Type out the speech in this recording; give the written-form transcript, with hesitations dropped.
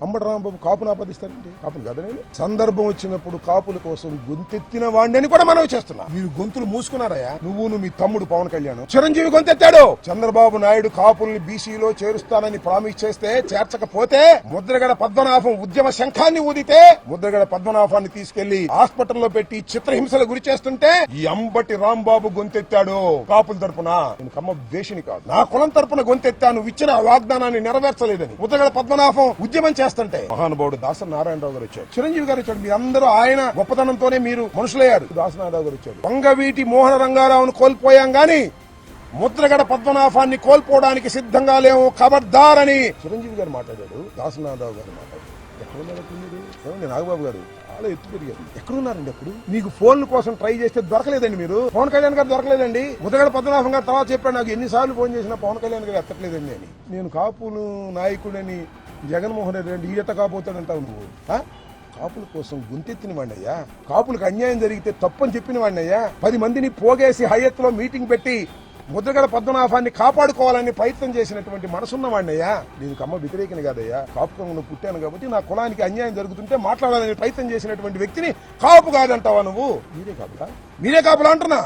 అంబటి రాంబాబు కాపును ఆపాదిస్తారండి? కాపును కదా. నేను సందర్భం వచ్చినప్పుడు కాపుల కోసం గొంతెత్తిన వాడిని అని కూడా మనం చేస్తున్నా. మీరు గొంతులు మూసుకున్నారయ్యా. నువ్వు మీ తమ్ముడు పవన్ కళ్యాణ్. చిరంజీవి గొంతెత్తాడు. చంద్రబాబు నాయుడు కాపుల్ని బీసీలో చేరుస్తానని ప్రామిస్ చేస్తే చేర్చకపోతే ముద్రగడ పద్మనాభం ఉద్యమ శంఖాన్ని ఊదితే ముద్రగడ పద్మనాభాన్ని తీసుకెళ్లి హాస్పిటల్లో పెట్టి చిత్రహింసలు గురి చేస్తుంటే ఈ అంబటి రాంబాబు గొంతెత్తాడు కాపుల తరపున. నేను కమ్మ ద్వేషిని కాదు, నా కులం తరపున గొంతెత్తాను. ఇచ్చిన వాగ్దానాన్ని నెరవేర్చలేదని ముద్రగడ పద్మనాభం ఉద్యమం చేస్తుంటే మహానుభావుడు దాసరి నారాయణరావు గారు వచ్చారు, చిరంజీవి గారు వచ్చాడు. మీ అందరూ ఆయన గొప్పతనంతోనే మీరు మనుషులయ్యారు. దాసరి నారాయణరావు గారు వచ్చాడు. వంగవీటి మోహన రంగారావును కోల్పోయాం గాని ముద్రగడ పద్మనాభాన్ని కోల్పోవడానికి సిద్ధంగా లేవు, ఖబర్దారని చిరంజీవి గారు మాట్లాడాడు, దాసరి నారాయణరావు గారు మాట్లాడారు. ఎక్కడున్నారు నాగబాబు గారు? చాలా ఎత్తు పెరిగారు. ఎక్కడున్నారండి? అప్పుడు మీకు ఫోన్ కోసం ట్రై చేస్తే దొరకలేదండి. మీరు పవన్ కళ్యాణ్ గారు దొరకలేదండి. ముద్రగడ పద్మనాభం గారు తర్వాత చెప్పాడు, నాకు ఎన్నిసార్లు ఫోన్ చేసినా పవన్ కళ్యాణ్ గారు ఎత్తట్లేదండి అని. నేను కాపులు నాయకుడని జగన్మోహన్ రెడ్డి ఈడట కాబోతాడంటావు నువ్వు. కాపుల కోసం గొంతెత్తిన వాడినయ్యా. కాపులకు అన్యాయం జరిగితే తప్పని చెప్పిన వాడినయ్యా. 10 మందిని పోగేసి హయత్లో మీటింగ్ పెట్టి ముద్రగడ పద్మనాభాన్ని కాపాడుకోవాలని ప్రయత్నం చేసినటువంటి మనసున్న వాడినయ్యా. నేను కమ్మ వ్యతిరేకని కాదయ్యా. కాపుకంలో పుట్టాను కాబట్టి నా కులానికి అన్యాయం జరుగుతుంటే మాట్లాడాలని ప్రయత్నం చేసినటువంటి వ్యక్తిని కాపు కాదంటావా నువ్వు? మీరే కాపులా అంటున్నా.